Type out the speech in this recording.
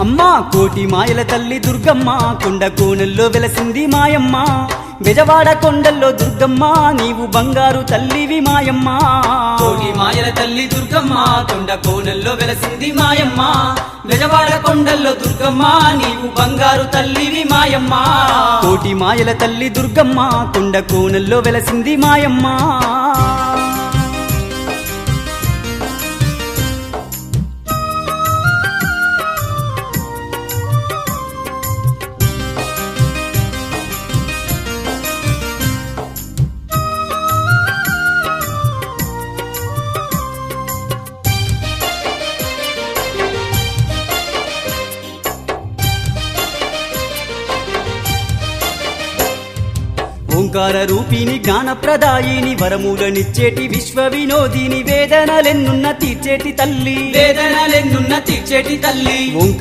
అమ్మా కోటి మాయల తల్లి దుర్గమ్మ కొండ కోనల్లో వెలసింది మాయమ్మ బెజవాడ కొండల్లో దుర్గమ్మ నీవు బంగారు తల్లివి మాయమ్మ కోటి మాయల తల్లి దుర్గమ్మ కొండ కోనల్లో వెలసింది మాయమ్మ బెజవాడ కొండల్లో దుర్గమ్మ నీవు బంగారు తల్లివి మాయమ్మ కోటి మాయల తల్లి దుర్గమ్మ కొండ కోనల్లో వెలసింది మాయమ్మ ఓంకార రూపిణి జ్ఞానప్రదాయిని వరములనిచ్చేటి విశ్వ వినోదిని వేదనలెన్నున్న తీర్చేటి తల్లి వేదనలెన్నున్న తీర్చేటి తల్లి